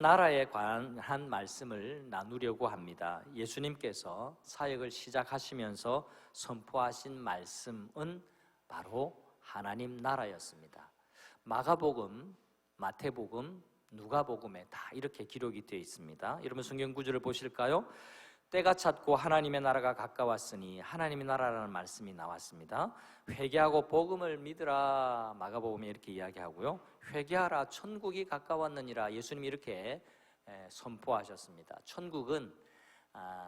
나라에 관한 말씀을 나누려고 합니다. 예수님께서 사역을 시작하시면서 선포하신 말씀은 바로 하나님 나라였습니다. 마가복음, 마태복음, 누가복음에 다 이렇게 기록이 되어 있습니다. 여러분 성경 구절을 보실까요? 때가 찼고 하나님의 나라가 가까웠으니 하나님의 나라라는 말씀이 나왔습니다. 회개하고 복음을 믿으라, 마가복음에 이렇게 이야기하고요. 회개하라, 천국이 가까웠느니라, 예수님이 이렇게 선포하셨습니다. 천국은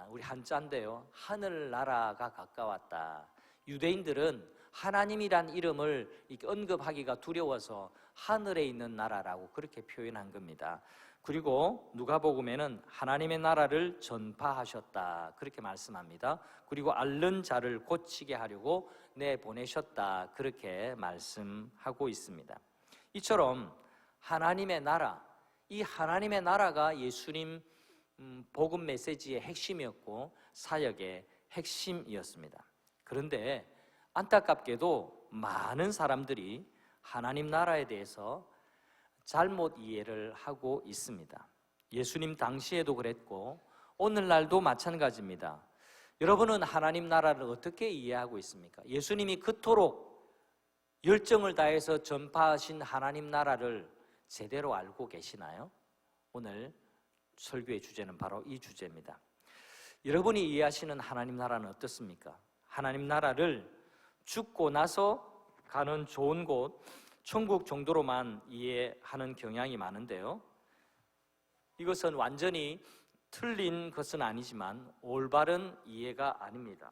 우리 한자인데요, 하늘나라가 가까웠다. 유대인들은 하나님이란 이름을 언급하기가 두려워서 하늘에 있는 나라라고 그렇게 표현한 겁니다. 그리고 누가복음에는 하나님의 나라를 전파하셨다 그렇게 말씀합니다. 그리고 앓는 자를 고치게 하려고 내보내셨다 그렇게 말씀하고 있습니다. 이처럼 하나님의 나라, 이 하나님의 나라가 예수님 복음 메시지의 핵심이었고 사역의 핵심이었습니다. 그런데 안타깝게도 많은 사람들이 하나님 나라에 대해서 잘못 이해를 하고 있습니다. 예수님 당시에도 그랬고 오늘날도 마찬가지입니다. 여러분은 하나님 나라를 어떻게 이해하고 있습니까? 예수님이 그토록 열정을 다해서 전파하신 하나님 나라를 제대로 알고 계시나요? 오늘 설교의 주제는 바로 이 주제입니다. 여러분이 이해하시는 하나님 나라는 어떻습니까? 하나님 나라를 죽고 나서 가는 좋은 곳, 천국 정도로만 이해하는 경향이 많은데요, 이것은 완전히 틀린 것은 아니지만 올바른 이해가 아닙니다.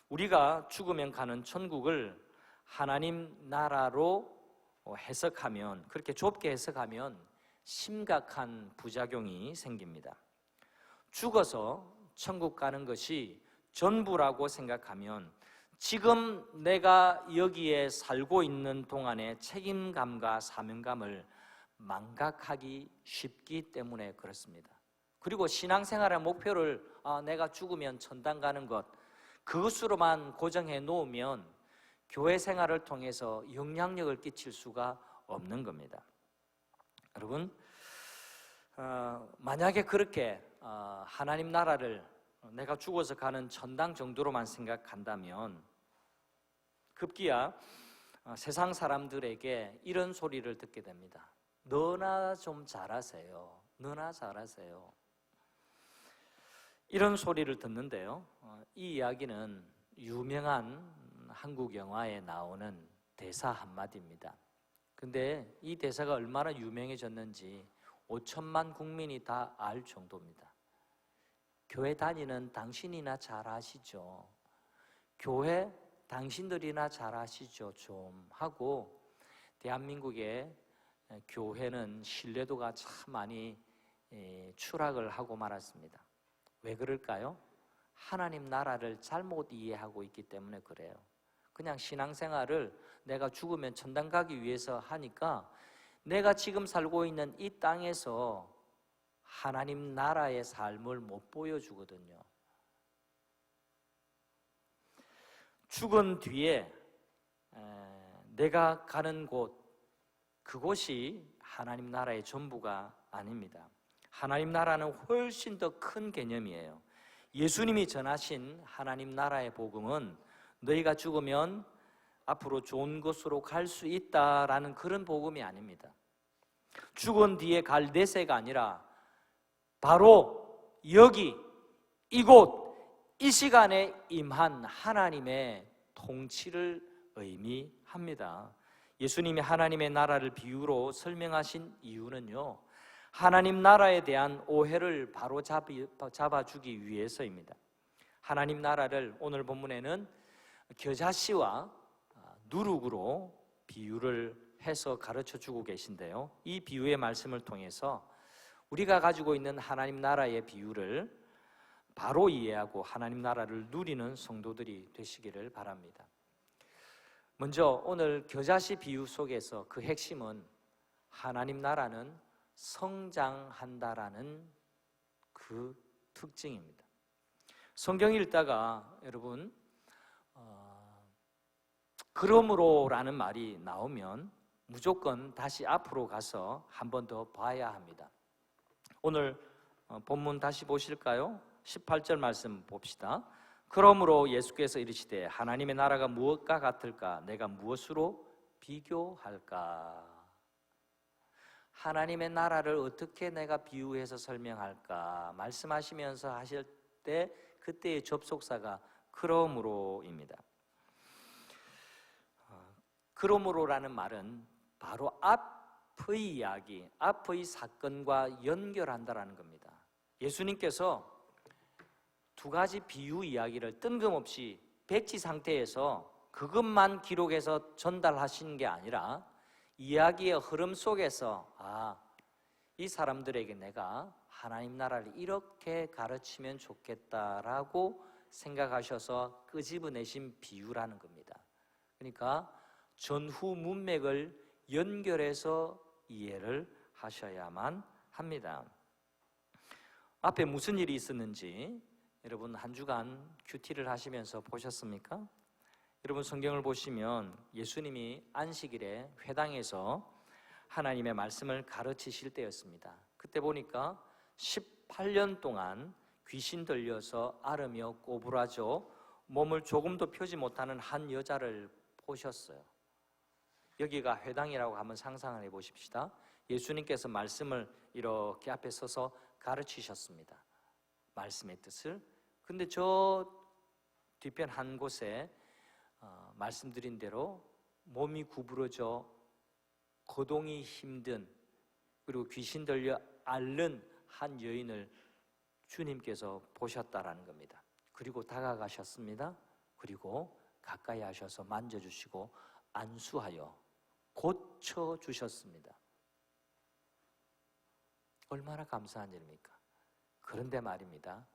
우리가 죽으면 가는 천국을 하나님 나라로 해석하면, 그렇게 좁게 해석하면 심각한 부작용이 생깁니다. 죽어서 천국 가는 것이 전부라고 생각하면 지금 내가 여기에 살고 있는 동안의 책임감과 사명감을 망각하기 쉽기 때문에 그렇습니다. 그리고 신앙생활의 목표를 내가 죽으면 천당 가는 것, 그것으로만 고정해 놓으면 교회 생활을 통해서 영향력을 끼칠 수가 없는 겁니다. 여러분, 만약에 그렇게 하나님 나라를 내가 죽어서 가는 천당 정도로만 생각한다면 급기야 세상 사람들에게 이런 소리를 듣게 됩니다. 너나 좀 잘하세요. 너나 잘하세요. 이런 소리를 듣는데요, 이 이야기는 유명한 한국 영화에 나오는 대사 한마디입니다. 근데 이 대사가 얼마나 유명해졌는지 5천만 국민이 다 알 정도입니다. 교회 다니는 당신이나 잘 아시죠? 교회 당신들이나 잘 아시죠? 좀 하고 대한민국의 교회는 신뢰도가 참 많이 추락을 하고 말았습니다. 왜 그럴까요? 하나님 나라를 잘못 이해하고 있기 때문에 그래요. 그냥 신앙생활을 내가 죽으면 천당 가기 위해서 하니까 내가 지금 살고 있는 이 땅에서 하나님 나라의 삶을 못 보여주거든요. 죽은 뒤에 내가 가는 곳, 그곳이 하나님 나라의 전부가 아닙니다. 하나님 나라는 훨씬 더 큰 개념이에요. 예수님이 전하신 하나님 나라의 복음은 너희가 죽으면 앞으로 좋은 곳으로 갈 수 있다라는 그런 복음이 아닙니다. 죽은 뒤에 갈 내세가 아니라 바로 여기, 이곳, 이 시간에 임한 하나님의 통치를 의미합니다. 예수님이 하나님의 나라를 비유로 설명하신 이유는요, 하나님 나라에 대한 오해를 바로 잡아주기 위해서입니다. 하나님 나라를 오늘 본문에는 겨자씨와 누룩으로 비유를 해서 가르쳐주고 계신데요, 이 비유의 말씀을 통해서 우리가 가지고 있는 하나님 나라의 비유를 바로 이해하고 하나님 나라를 누리는 성도들이 되시기를 바랍니다. 먼저 오늘 겨자씨 비유 속에서 그 핵심은 하나님 나라는 성장한다라는 그 특징입니다. 성경 읽다가 여러분 그러므로라는 말이 나오면 무조건 다시 앞으로 가서 한 번 더 봐야 합니다. 오늘 본문 다시 보실까요? 18절 말씀 봅시다. 그러므로 예수께서 이르시되 하나님의 나라가 무엇과 같을까? 내가 무엇으로 비교할까? 하나님의 나라를 어떻게 내가 비유해서 설명할까? 말씀하시면서 하실 때 그때의 접속사가 그러므로입니다. 그러므로라는 말은 바로 앞의 이야기, 앞의 사건과 연결한다라는 겁니다. 예수님께서 두 가지 비유 이야기를 뜬금없이 백지 상태에서 그것만 기록해서 전달하신 게 아니라 이야기의 흐름 속에서 이 사람들에게 내가 하나님 나라를 이렇게 가르치면 좋겠다라고 생각하셔서 끄집어내신 비유라는 겁니다. 그러니까 전후 문맥을 연결해서 이해를 하셔야만 합니다. 앞에 무슨 일이 있었는지 여러분 한 주간 큐티를 하시면서 보셨습니까? 여러분 성경을 보시면 예수님이 안식일에 회당에서 하나님의 말씀을 가르치실 때였습니다. 그때 보니까 18년 동안 귀신 들려서 앓으며 꼬부라져 몸을 조금도 펴지 못하는 한 여자를 보셨어요. 여기가 회당이라고 한번 상상을 해보십시다. 예수님께서 말씀을 이렇게 앞에 서서 가르치셨습니다. 말씀의 뜻을. 근데 저 뒤편 한 곳에 말씀드린 대로 몸이 구부러져 거동이 힘든 그리고 귀신 들려 앓는 한 여인을 주님께서 보셨다라는 겁니다. 그리고 다가가셨습니다. 그리고 가까이 하셔서 만져주시고 안수하여 고쳐주셨습니다. 얼마나 감사한 일입니까? 그런데 말입니다,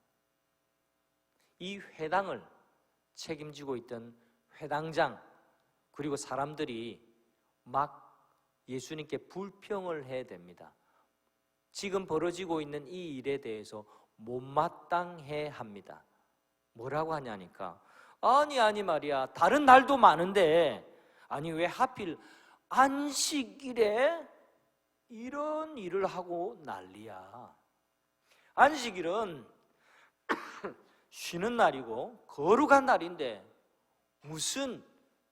이 회당을 책임지고 있던 회당장 그리고 사람들이 막 예수님께 불평을 해야 됩니다. 지금 벌어지고 있는 이 일에 대해서 못마땅해 합니다. 뭐라고 하냐니까, 아니 말이야, 다른 날도 많은데 아니 왜 하필 안식일에 이런 일을 하고 난리야. 안식일은 쉬는 날이고 거룩한 날인데 무슨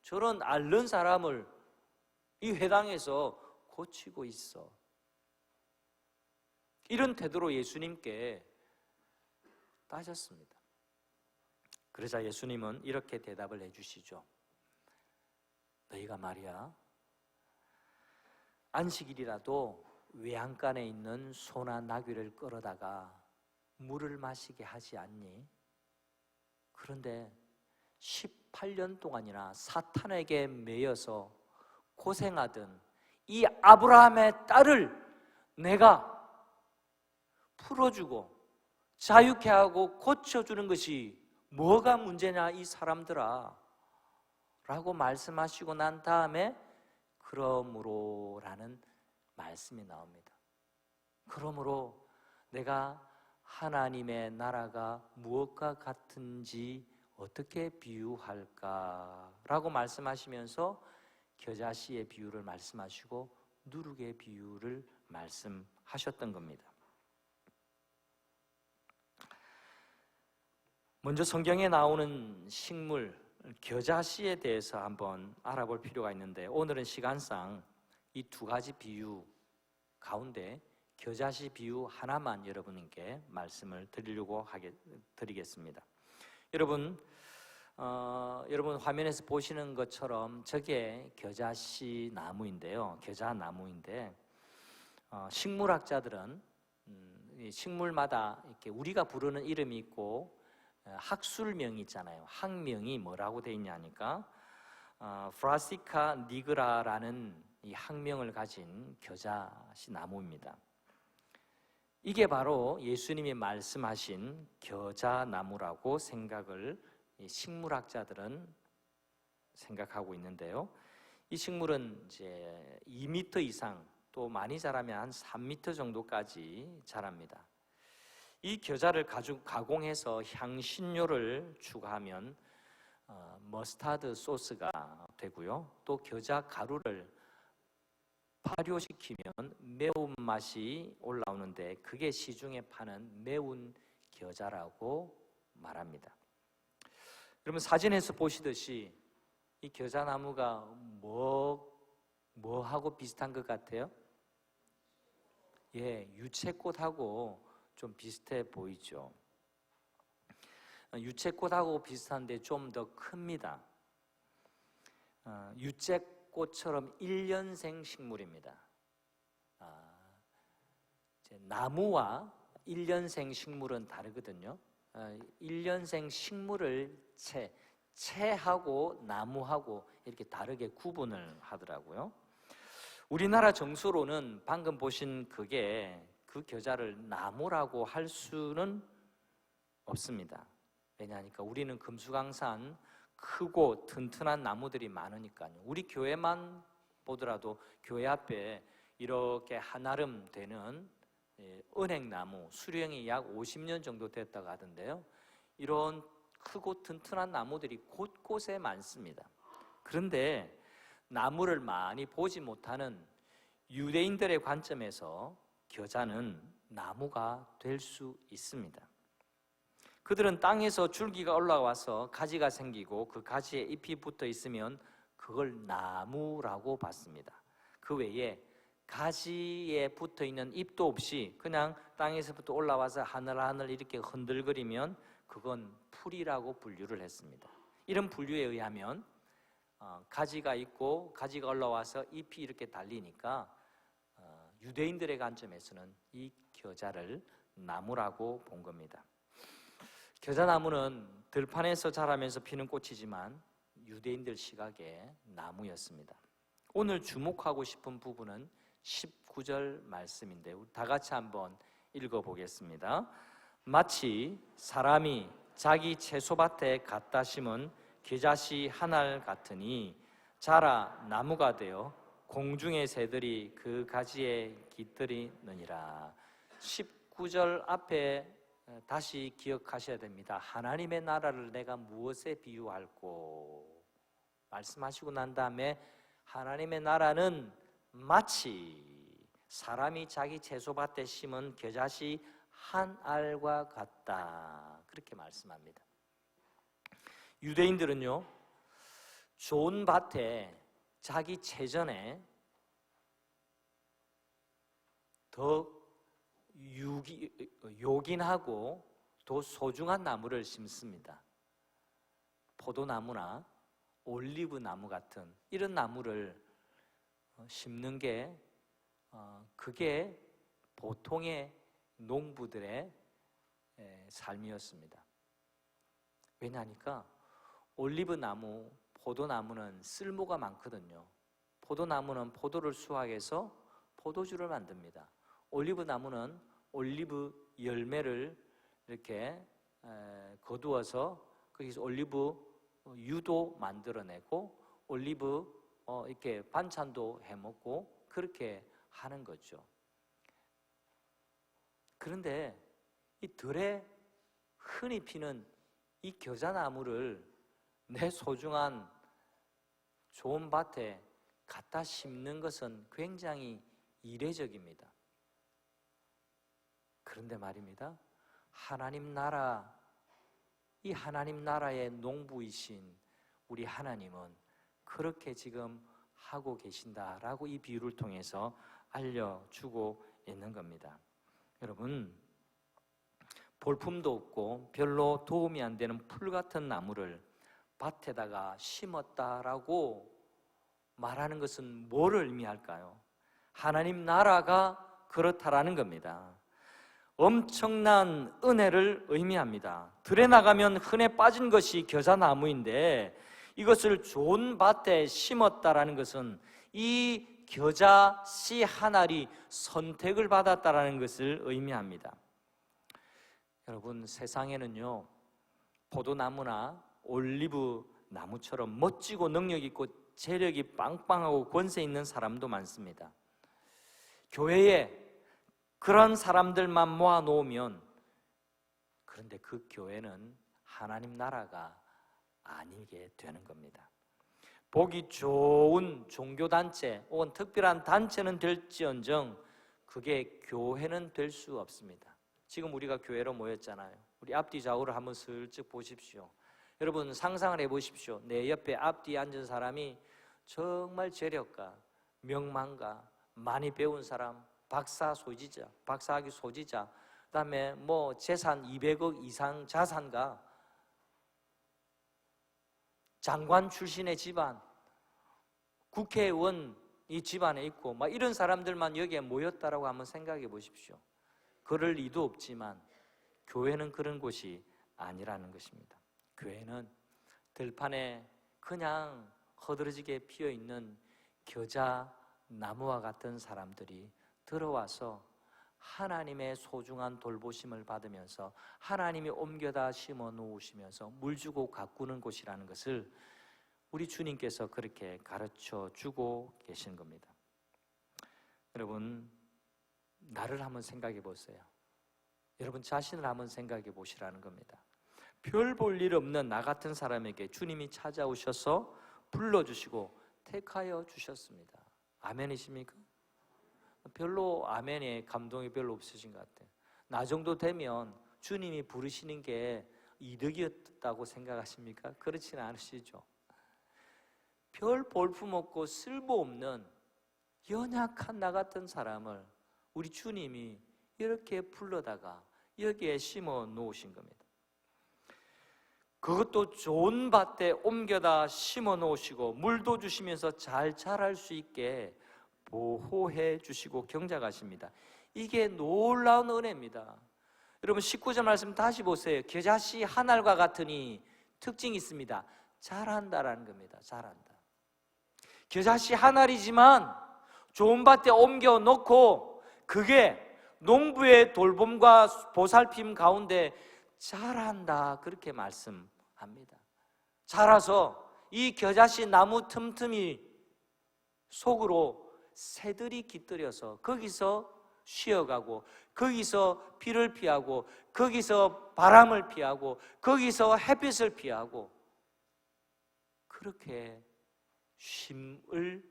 저런 앓는 사람을 이 회당에서 고치고 있어. 이런 태도로 예수님께 따졌습니다. 그러자 예수님은 이렇게 대답을 해주시죠. 너희가 말이야, 안식일이라도 외양간에 있는 소나 나귀를 끌어다가 물을 마시게 하지 않니? 그런데 18년 동안이나 사탄에게 매여서 고생하던 이 아브라함의 딸을 내가 풀어주고 자유케 하고 고쳐주는 것이 뭐가 문제냐 이 사람들아 라고 말씀하시고 난 다음에 그러므로라는 말씀이 나옵니다. 그러므로 내가 하나님의 나라가 무엇과 같은지 어떻게 비유할까라고 말씀하시면서 겨자씨의 비유를 말씀하시고 누룩의 비유를 말씀하셨던 겁니다. 먼저 성경에 나오는 식물 겨자씨에 대해서 한번 알아볼 필요가 있는데, 오늘은 시간상 이 두 가지 비유 가운데 겨자씨 비유 하나만 여러분께 말씀을 드리겠습니다. 여러분 화면에서 보시는 것처럼 저게 겨자씨 나무인데요, 겨자 나무인데 식물학자들은 식물마다 이렇게 우리가 부르는 이름이 있고 학술명이 있잖아요. 학명이 뭐라고 되어 있냐니까 프라시카 니그라라는 이 학명을 가진 겨자씨 나무입니다. 이게 바로 예수님이 말씀하신 겨자나무라고 생각을 식물학자들은 생각하고 있는데요. 이 식물은 이제 2m 이상, 또 많이 자라면 한 3m 정도까지 자랍니다. 이 겨자를 가공해서 향신료를 추가하면 머스타드 소스가 되고요. 또 겨자 가루를 발효시키면 매운맛이 올라오는데 그게 시중에 파는 매운 겨자라고 말합니다. 여러분 사진에서 보시듯이 이 겨자나무가 뭐하고 비슷한 것 같아요? 예, 유채꽃하고 좀 비슷해 보이죠. 유채꽃하고 비슷한데 좀 더 큽니다. 유채꽃처럼 1년생 식물입니다. 나무와 1년생 식물은 다르거든요. 1년생 식물을 채하고 나무하고 이렇게 다르게 구분을 하더라고요. 우리나라 정서로는 방금 보신 그게 그 겨자를 나무라고 할 수는 없습니다. 왜냐하니까 우리는 금수강산 크고 튼튼한 나무들이 많으니까요. 우리 교회만 보더라도 교회 앞에 이렇게 한아름 되는 은행나무, 수령이 약 50년 정도 됐다고 하던데요. 이런 크고 튼튼한 나무들이 곳곳에 많습니다. 그런데 나무를 많이 보지 못하는 유대인들의 관점에서 겨자는 나무가 될 수 있습니다. 그들은 땅에서 줄기가 올라와서 가지가 생기고 그 가지에 잎이 붙어 있으면 그걸 나무라고 봤습니다. 그 외에 가지에 붙어 있는 잎도 없이 그냥 땅에서부터 올라와서 하늘하늘 이렇게 흔들거리면 그건 풀이라고 분류를 했습니다. 이런 분류에 의하면 가지가 있고 가지가 올라와서 잎이 이렇게 달리니까 유대인들의 관점에서는 이 겨자를 나무라고 본 겁니다. 겨자나무는 들판에서 자라면서 피는 꽃이지만 유대인들 시각에 나무였습니다. 오늘 주목하고 싶은 부분은 19절 말씀인데 우리 다 같이 한번 읽어보겠습니다. 마치 사람이 자기 채소밭에 갖다 심은 겨자씨 한 알 같으니 자라 나무가 되어 공중의 새들이 그 가지에 깃들이느니라. 19절 앞에 다시 기억하셔야 됩니다. 하나님의 나라를 내가 무엇에 비유할꼬 말씀하시고 난 다음에 하나님의 나라는 마치 사람이 자기 채소밭에 심은 겨자씨 한 알과 같다 그렇게 말씀합니다. 유대인들은요 좋은 밭에 자기 채전에 더 요긴하고 더 소중한 나무를 심습니다. 포도나무나 올리브 나무 같은 이런 나무를 심는 게 그게 보통의 농부들의 삶이었습니다. 왜냐하니까 올리브 나무, 포도나무는 쓸모가 많거든요. 포도나무는 포도를 수확해서 포도주를 만듭니다. 올리브 나무는 올리브 열매를 이렇게 거두어서 거기서 올리브 유도 만들어내고 올리브 이렇게 반찬도 해먹고 그렇게 하는 거죠. 그런데 이 들에 흔히 피는 이 겨자나무를 내 소중한 좋은 밭에 갖다 심는 것은 굉장히 이례적입니다. 그런데 말입니다. 하나님 나라, 이 하나님 나라의 농부이신 우리 하나님은 그렇게 지금 하고 계신다라고 이 비유를 통해서 알려주고 있는 겁니다. 여러분, 볼품도 없고 별로 도움이 안 되는 풀 같은 나무를 밭에다가 심었다라고 말하는 것은 뭐를 의미할까요? 하나님 나라가 그렇다라는 겁니다. 엄청난 은혜를 의미합니다. 들에 나가면 흔해 빠진 것이 겨자나무인데 이것을 좋은 밭에 심었다라는 것은 이 겨자 씨 한 알이 선택을 받았다라는 것을 의미합니다. 여러분, 세상에는요 포도나무나 올리브 나무처럼 멋지고 능력 있고 재력이 빵빵하고 권세 있는 사람도 많습니다. 교회에 그런 사람들만 모아놓으면 그런데 그 교회는 하나님 나라가 아니게 되는 겁니다. 보기 좋은 종교단체 혹은 특별한 단체는 될지언정 그게 교회는 될 수 없습니다. 지금 우리가 교회로 모였잖아요. 우리 앞뒤 좌우를 한번 슬쩍 보십시오. 여러분 상상을 해보십시오. 내 옆에 앞뒤에 앉은 사람이 정말 재력가, 명망가, 많이 배운 사람, 박사학위 소지자, 그다음에 뭐 재산 200억 이상 자산가, 장관 출신의 집안, 국회의원 이 집안에 있고 막 이런 사람들만 여기에 모였다라고 한번 생각해 보십시오. 그럴 리도 없지만 교회는 그런 곳이 아니라는 것입니다. 교회는 들판에 그냥 허드러지게 피어있는 겨자 나무와 같은 사람들이 들어와서 하나님의 소중한 돌보심을 받으면서 하나님이 옮겨다 심어 놓으시면서 물 주고 가꾸는 곳이라는 것을 우리 주님께서 그렇게 가르쳐 주고 계신 겁니다. 여러분, 나를 한번 생각해 보세요. 여러분 자신을 한번 생각해 보시라는 겁니다. 별 볼 일 없는 나 같은 사람에게 주님이 찾아오셔서 불러주시고 택하여 주셨습니다. 아멘이십니까? 별로 아멘에 감동이 별로 없으신 것 같아요. 나 정도 되면 주님이 부르시는 게 이득이었다고 생각하십니까? 그렇지는 않으시죠. 별 볼품 없고 쓸모없는 연약한 나 같은 사람을 우리 주님이 이렇게 불러다가 여기에 심어 놓으신 겁니다. 그것도 좋은 밭에 옮겨다 심어 놓으시고 물도 주시면서 잘 자랄 수 있게 보호해 주시고 경작하십니다. 이게 놀라운 은혜입니다. 여러분 19절 말씀 다시 보세요. 겨자씨 한 알과 같으니 특징이 있습니다. 자란다라는 겁니다. 자란다. 겨자씨 한 알이지만 좋은 밭에 옮겨 놓고 그게 농부의 돌봄과 보살핌 가운데 자란다 그렇게 말씀합니다. 자라서 이 겨자씨 나무 틈틈이 속으로 새들이 깃들여서 거기서 쉬어가고 거기서 비를 피하고 거기서 바람을 피하고 거기서 햇빛을 피하고 그렇게 쉼을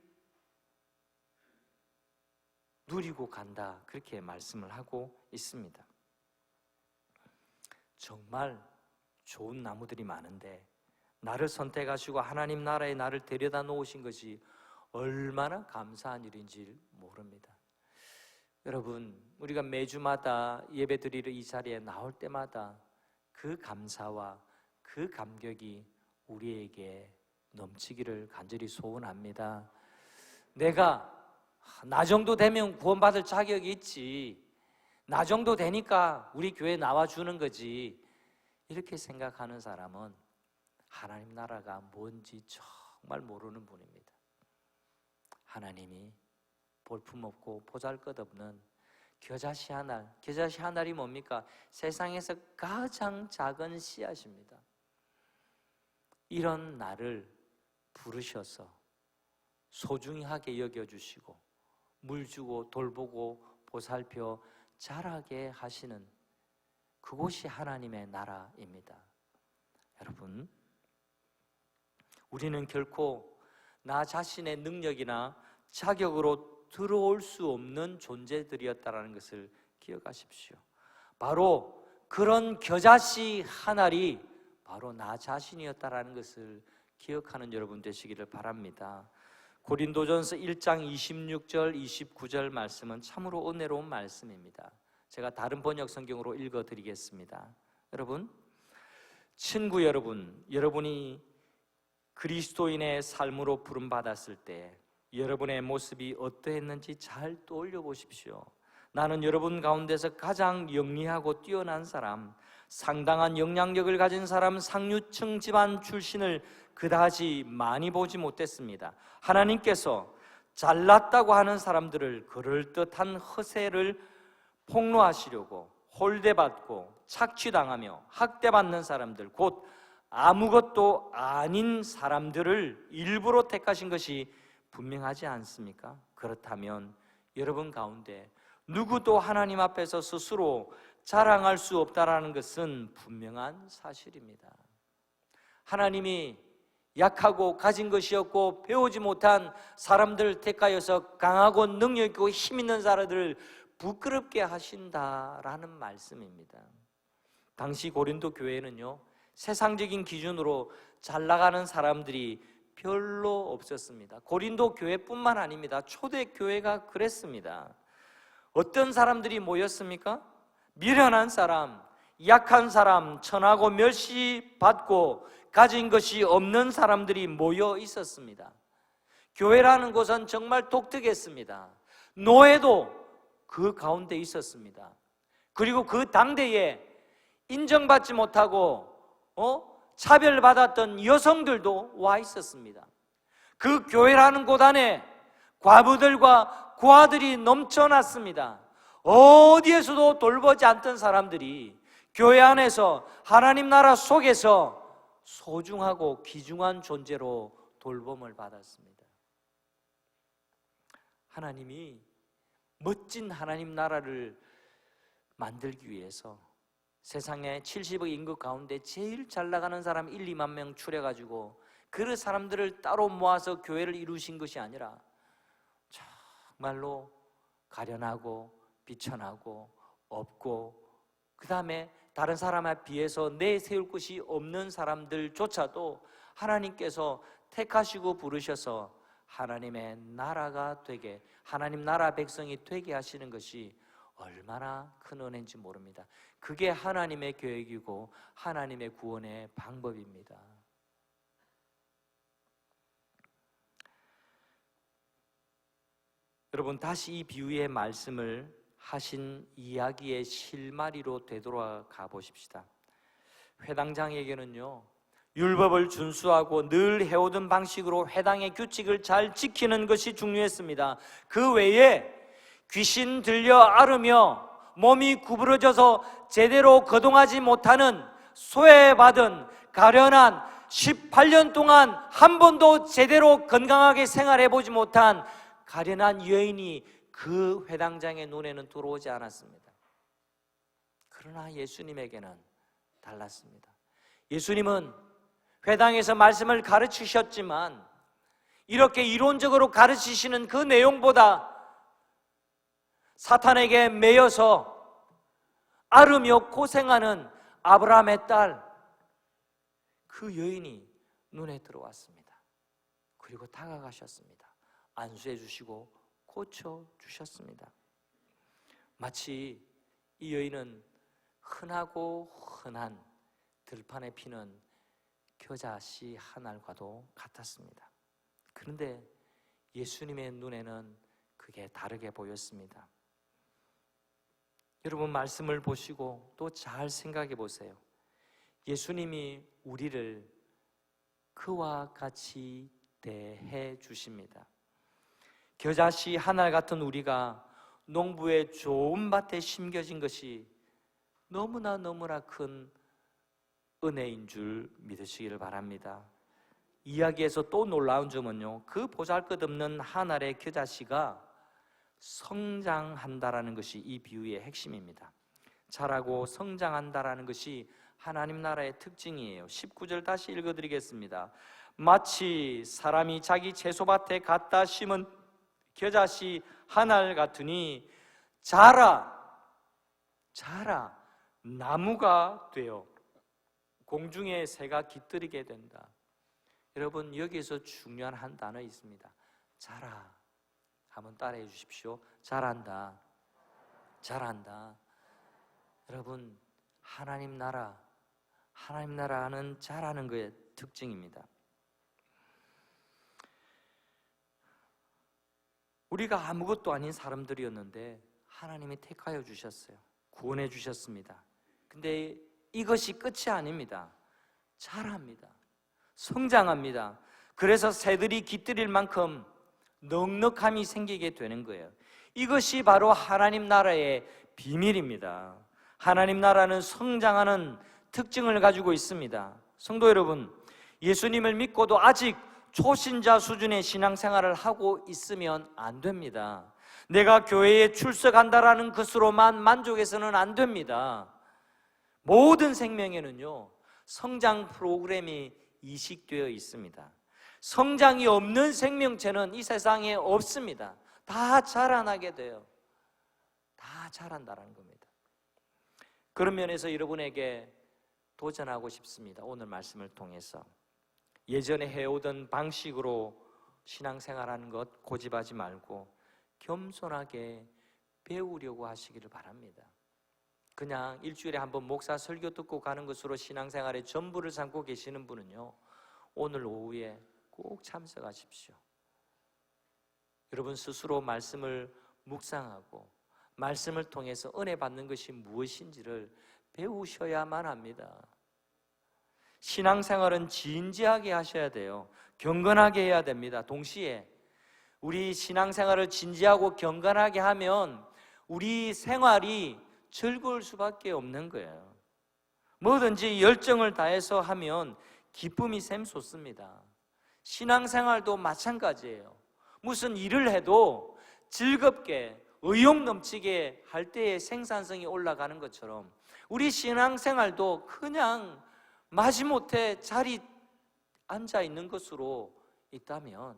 누리고 간다 그렇게 말씀을 하고 있습니다. 정말 좋은 나무들이 많은데 나를 선택하시고 하나님 나라에 나를 데려다 놓으신 것이 얼마나 감사한 일인지 모릅니다. 여러분 우리가 매주마다 예배드리러 이 자리에 나올 때마다 그 감사와 그 감격이 우리에게 넘치기를 간절히 소원합니다. 내가 나 정도 되면 구원받을 자격이 있지, 나 정도 되니까 우리 교회에 나와주는 거지, 이렇게 생각하는 사람은 하나님 나라가 뭔지 정말 모르는 분입니다. 하나님이 볼품없고 보잘것없는 겨자씨 한 알, 겨자씨 한 알이 뭡니까? 세상에서 가장 작은 씨앗입니다. 이런 나를 부르셔서 소중히 하게 여겨주시고 물 주고 돌보고 보살펴 자라게 하시는 그곳이 하나님의 나라입니다. 여러분, 우리는 결코 나 자신의 능력이나 자격으로 들어올 수 없는 존재들이었다는 것을 기억하십시오. 바로 그런 겨자씨 한 알이 바로 나 자신이었다는 것을 기억하는 여러분 되시기를 바랍니다. 고린도전서 1장 26절 29절 말씀은 참으로 은혜로운 말씀입니다. 제가 다른 번역 성경으로 읽어드리겠습니다. 여러분, 친구 여러분, 여러분이 그리스도인의 삶으로 부름받았을 때 여러분의 모습이 어떠했는지 잘 떠올려 보십시오. 나는 여러분 가운데서 가장 영리하고 뛰어난 사람, 상당한 영향력을 가진 사람, 상류층 집안 출신을 그다지 많이 보지 못했습니다. 하나님께서 잘났다고 하는 사람들을 그럴듯한 허세를 폭로하시려고 홀대받고 착취당하며 학대받는 사람들, 곧 아무것도 아닌 사람들을 일부러 택하신 것이 분명하지 않습니까? 그렇다면 여러분 가운데 누구도 하나님 앞에서 스스로 자랑할 수 없다라는 것은 분명한 사실입니다. 하나님이 약하고 가진 것이 없고 배우지 못한 사람들 택하여서 강하고 능력 있고 힘 있는 사람들을 부끄럽게 하신다라는 말씀입니다. 당시 고린도 교회는요, 세상적인 기준으로 잘 나가는 사람들이 별로 없었습니다. 고린도 교회뿐만 아닙니다. 초대 교회가 그랬습니다. 어떤 사람들이 모였습니까? 미련한 사람, 약한 사람, 천하고 멸시받고 가진 것이 없는 사람들이 모여 있었습니다. 교회라는 곳은 정말 독특했습니다. 노예도 그 가운데 있었습니다. 그리고 그 당대에 인정받지 못하고 차별받았던 여성들도 와 있었습니다. 그 교회라는 곳 안에 과부들과 고아들이 넘쳐났습니다. 어디에서도 돌보지 않던 사람들이 교회 안에서 하나님 나라 속에서 소중하고 귀중한 존재로 돌봄을 받았습니다. 하나님이 멋진 하나님 나라를 만들기 위해서 세상에 70억 인구 가운데 제일 잘 나가는 사람 1, 2만 명 추려가지고 그 사람들을 따로 모아서 교회를 이루신 것이 아니라 정말로 가련하고 비천하고 없고 그 다음에 다른 사람에 비해서 내세울 것이 없는 사람들조차도 하나님께서 택하시고 부르셔서 하나님의 나라가 되게, 하나님 나라 백성이 되게 하시는 것이 얼마나 큰 은혜인지 모릅니다. 그게 하나님의 계획이고 하나님의 구원의 방법입니다. 여러분, 다시 이 비유의 말씀을 하신 이야기의 실마리로 되돌아가 보십시다. 회당장에게는요, 율법을 준수하고 늘 해오던 방식으로 회당의 규칙을 잘 지키는 것이 중요했습니다. 그 외에 귀신 들려 앓으며 몸이 구부러져서 제대로 거동하지 못하는 소외받은 가련한 18년 동안 한 번도 제대로 건강하게 생활해보지 못한 가련한 여인이 그 회당장의 눈에는 들어오지 않았습니다. 그러나 예수님에게는 달랐습니다. 예수님은 회당에서 말씀을 가르치셨지만 이렇게 이론적으로 가르치시는 그 내용보다 사탄에게 매여서 앓으며 고생하는 아브라함의 딸, 그 여인이 눈에 들어왔습니다. 그리고 다가가셨습니다. 안수해 주시고 고쳐주셨습니다. 마치 이 여인은 흔하고 흔한 들판에 피는 겨자씨 한 알과도 같았습니다. 그런데 예수님의 눈에는 그게 다르게 보였습니다. 여러분, 말씀을 보시고 또 잘 생각해 보세요. 예수님이 우리를 그와 같이 대해 주십니다. 겨자씨 하나 같은 우리가 농부의 좋은 밭에 심겨진 것이 너무나 큰 은혜인 줄 믿으시기를 바랍니다. 이야기에서 또 놀라운 점은요, 그 보잘것없는 한 알의 겨자씨가 성장한다라는 것이 이 비유의 핵심입니다. 자라고 성장한다라는 것이 하나님 나라의 특징이에요. 19절 다시 읽어드리겠습니다. 마치 사람이 자기 채소밭에 갖다 심은 겨자씨 한 알 같으니 자라 나무가 되어 공중의 새가 깃들이게 된다. 여러분, 여기에서 중요한 한 단어 있습니다. 자라. 한번 따라해 주십시오. 자란다. 여러분, 하나님 나라는 자라는 것의 특징입니다. 우리가 아무것도 아닌 사람들이었는데 하나님이 택하여 주셨어요. 구원해 주셨습니다. 근데 이것이 끝이 아닙니다. 자랍니다. 성장합니다. 그래서 새들이 깃들일 만큼 넉넉함이 생기게 되는 거예요. 이것이 바로 하나님 나라의 비밀입니다. 하나님 나라는 성장하는 특징을 가지고 있습니다. 성도 여러분, 예수님을 믿고도 아직 초신자 수준의 신앙생활을 하고 있으면 안 됩니다. 내가 교회에 출석한다라는 것으로만 만족해서는 안 됩니다. 모든 생명에는요, 성장 프로그램이 이식되어 있습니다. 성장이 없는 생명체는 이 세상에 없습니다. 다 자라나게 돼요. 다 자란다는 겁니다. 그런 면에서 여러분에게 도전하고 싶습니다. 오늘 말씀을 통해서 예전에 해오던 방식으로 신앙생활하는 것 고집하지 말고 겸손하게 배우려고 하시기를 바랍니다. 그냥 일주일에 한 번 목사 설교 듣고 가는 것으로 신앙생활의 전부를 삼고 계시는 분은요, 오늘 오후에 꼭 참석하십시오. 여러분 스스로 말씀을 묵상하고 말씀을 통해서 은혜 받는 것이 무엇인지를 배우셔야만 합니다. 신앙생활은 진지하게 하셔야 돼요. 경건하게 해야 됩니다. 동시에 우리 신앙생활을 진지하고 경건하게 하면 우리 생활이 즐거울 수밖에 없는 거예요. 뭐든지 열정을 다해서 하면 기쁨이 샘솟습니다. 신앙생활도 마찬가지예요. 무슨 일을 해도 즐겁게 의욕 넘치게 할 때의 생산성이 올라가는 것처럼 우리 신앙생활도 그냥 마지못해 자리 앉아 있는 것으로 있다면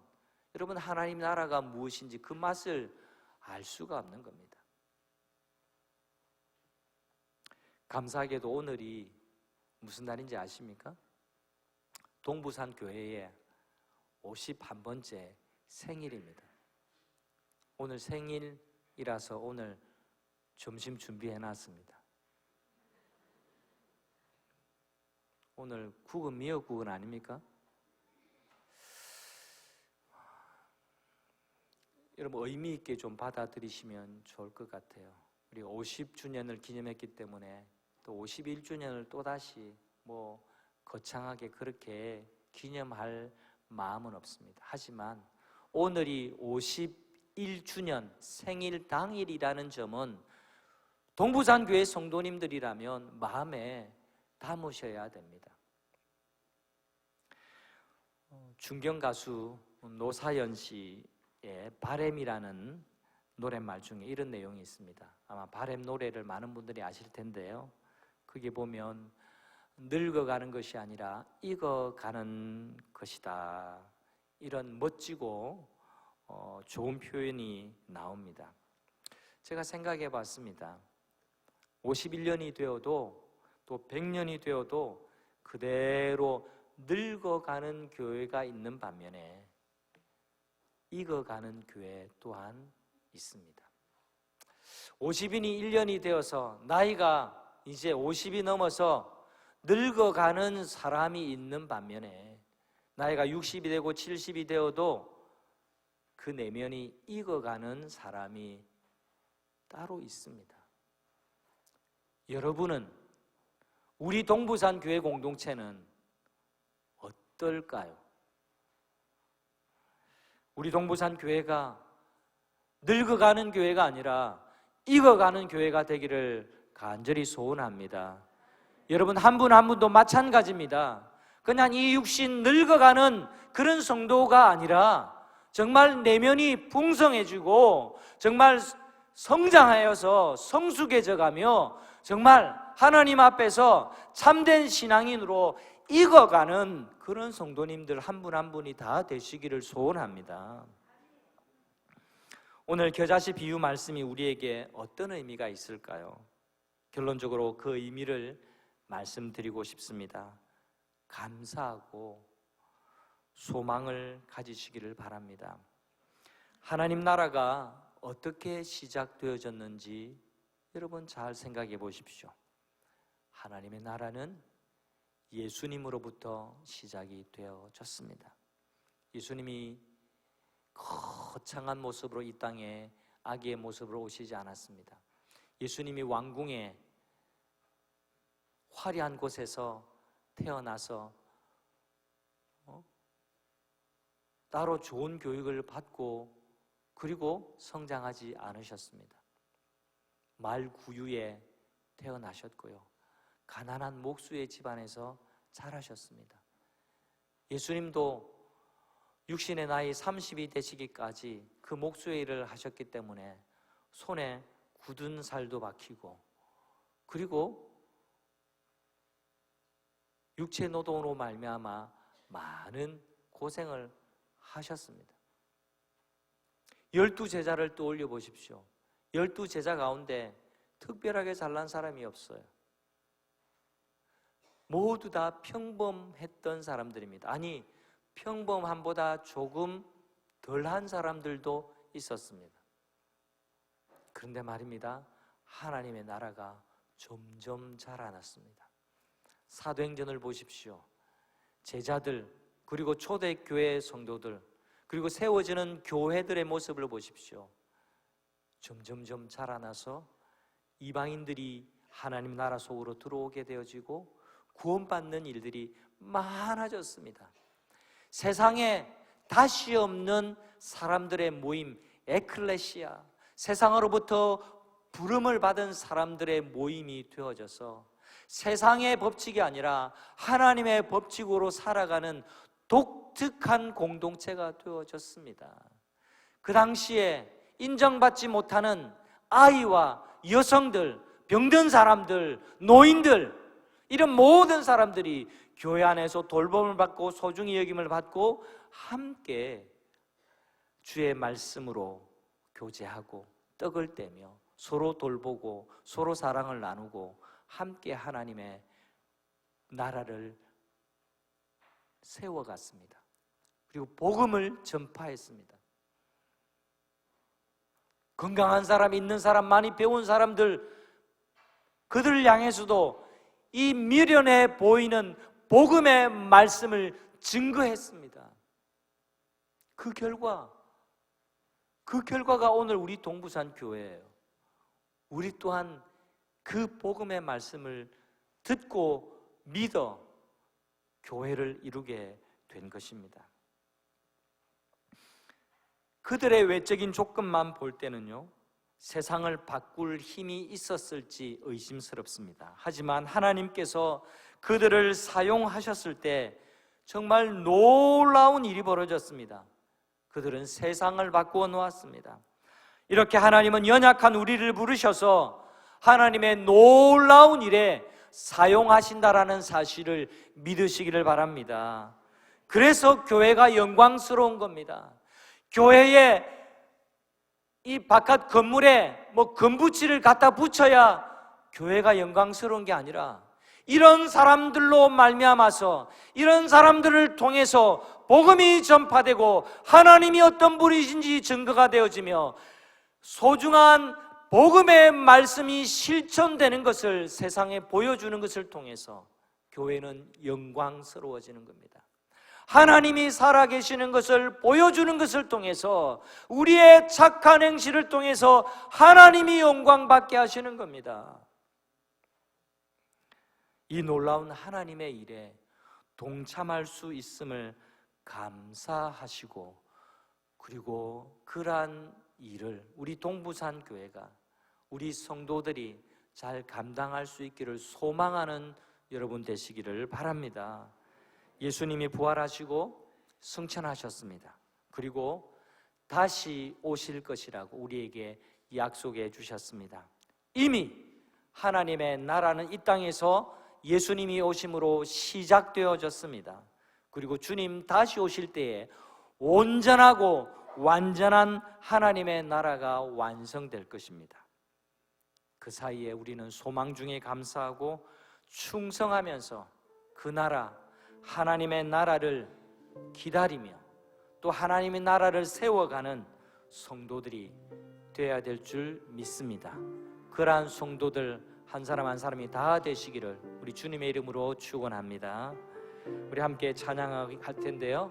여러분 하나님 나라가 무엇인지 그 맛을 알 수가 없는 겁니다. 감사하게도 오늘이 무슨 날인지 아십니까? 동부산 교회의 51번째 생일입니다. 오늘 생일이라서 오늘 점심 준비해놨습니다. 오늘 국은 미역국은 아닙니까? 여러분 의미 있게 좀 받아들이시면 좋을 것 같아요. 우리 50주년을 기념했기 때문에 또 51주년을 또다시 거창하게 그렇게 기념할 마음은 없습니다. 하지만 오늘이 51주년 생일 당일이라는 점은 동부산교회 성도님들이라면 마음에 담으셔야 됩니다. 중경 가수 노사연 씨의 바램이라는 노랫말 중에 이런 내용이 있습니다. 아마 바램 노래를 많은 분들이 아실 텐데요. 거기 보면 늙어가는 것이 아니라 익어가는 것이다, 이런 멋지고 좋은 표현이 나옵니다. 제가 생각해 봤습니다. 51년이 되어도 또 100년이 되어도 그대로 늙어가는 교회가 있는 반면에 익어가는 교회 또한 있습니다. 50인이 1년이 되어서 나이가 이제 50이 넘어서 늙어가는 사람이 있는 반면에 나이가 60이 되고 70이 되어도 그 내면이 익어가는 사람이 따로 있습니다. 여러분은, 우리 동부산 교회 공동체는 어떨까요? 우리 동부산 교회가 늙어가는 교회가 아니라 익어가는 교회가 되기를 간절히 소원합니다. 여러분 한 분 한 분도 마찬가지입니다. 그냥 이 육신 늙어가는 그런 성도가 아니라 정말 내면이 풍성해지고 정말 성장하여서 성숙해져가며 정말 하나님 앞에서 참된 신앙인으로 익어가는 그런 성도님들 한 분 한 분이 다 되시기를 소원합니다. 오늘 겨자씨 비유 말씀이 우리에게 어떤 의미가 있을까요? 결론적으로 그 의미를 말씀드리고 싶습니다. 감사하고 소망을 가지시기를 바랍니다. 하나님 나라가 어떻게 시작되어졌는지 여러분 잘 생각해 보십시오. 하나님의 나라는 예수님으로부터 시작이 되어졌습니다. 예수님이 거창한 모습으로 이 땅에 아기의 모습으로 오시지 않았습니다. 예수님이 왕궁의 화려한 곳에서 태어나서 따로 좋은 교육을 받고 그리고 성장하지 않으셨습니다. 말구유에 태어나셨고요, 가난한 목수의 집안에서 자라셨습니다. 예수님도 육신의 나이 30이 되시기까지 그 목수의 일을 하셨기 때문에 손에 굳은 살도 박히고 그리고 육체 노동으로 말미암아 많은 고생을 하셨습니다. 12제자를 떠올려 보십시오. 12제자 가운데 특별하게 잘난 사람이 없어요. 모두 다 평범했던 사람들입니다. 아니, 평범함보다 조금 덜한 사람들도 있었습니다. 그런데 말입니다, 하나님의 나라가 점점 자라났습니다. 사도행전을 보십시오. 제자들, 그리고 초대교회 성도들, 그리고 세워지는 교회들의 모습을 보십시오. 점점점 자라나서 이방인들이 하나님 나라 속으로 들어오게 되어지고 구원받는 일들이 많아졌습니다. 세상에 다시 없는 사람들의 모임, 에클레시아, 세상으로부터 부름을 받은 사람들의 모임이 되어져서 세상의 법칙이 아니라 하나님의 법칙으로 살아가는 독특한 공동체가 되어졌습니다. 그 당시에 인정받지 못하는 아이와 여성들, 병든 사람들, 노인들, 이런 모든 사람들이 교회 안에서 돌봄을 받고 소중히 여김을 받고 함께 주의 말씀으로 교제하고 떡을 떼며 서로 돌보고 서로 사랑을 나누고 함께 하나님의 나라를 세워갔습니다. 그리고 복음을 전파했습니다. 건강한 사람, 있는 사람, 많이 배운 사람들, 그들을 향해서도 이 미련해 보이는 복음의 말씀을 증거했습니다. 그 결과가 오늘 우리 동부산 교회예요. 우리 또한 그 복음의 말씀을 듣고 믿어 교회를 이루게 된 것입니다. 그들의 외적인 조건만 볼 때는요, 세상을 바꿀 힘이 있었을지 의심스럽습니다. 하지만 하나님께서 그들을 사용하셨을 때 정말 놀라운 일이 벌어졌습니다. 그들은 세상을 바꾸어 놓았습니다. 이렇게 하나님은 연약한 우리를 부르셔서 하나님의 놀라운 일에 사용하신다라는 사실을 믿으시기를 바랍니다. 그래서 교회가 영광스러운 겁니다. 교회에 이 바깥 건물에 금붙이를 갖다 붙여야 교회가 영광스러운 게 아니라 이런 사람들로 말미암아서 이런 사람들을 통해서 복음이 전파되고 하나님이 어떤 분이신지 증거가 되어지며 소중한 복음의 말씀이 실천되는 것을 세상에 보여주는 것을 통해서 교회는 영광스러워지는 겁니다. 하나님이 살아계시는 것을 보여주는 것을 통해서 우리의 착한 행실을 통해서 하나님이 영광받게 하시는 겁니다. 이 놀라운 하나님의 일에 동참할 수 있음을 감사하시고, 그리고 그러한 일을 우리 동부산 교회가, 우리 성도들이 잘 감당할 수 있기를 소망하는 여러분 되시기를 바랍니다. 예수님이 부활하시고 승천하셨습니다. 그리고 다시 오실 것이라고 우리에게 약속해 주셨습니다. 이미 하나님의 나라는 이 땅에서 예수님이 오심으로 시작되어졌습니다. 그리고 주님 다시 오실 때에 온전하고 완전한 하나님의 나라가 완성될 것입니다. 그 사이에 우리는 소망 중에 감사하고 충성하면서 그 나라, 하나님의 나라를 기다리며 또 하나님의 나라를 세워가는 성도들이 되어야 될 줄 믿습니다. 그러한 성도들 한 사람 한 사람이 다 되시기를 우리 주님의 이름으로 축원합니다. 우리 함께 찬양할 텐데요.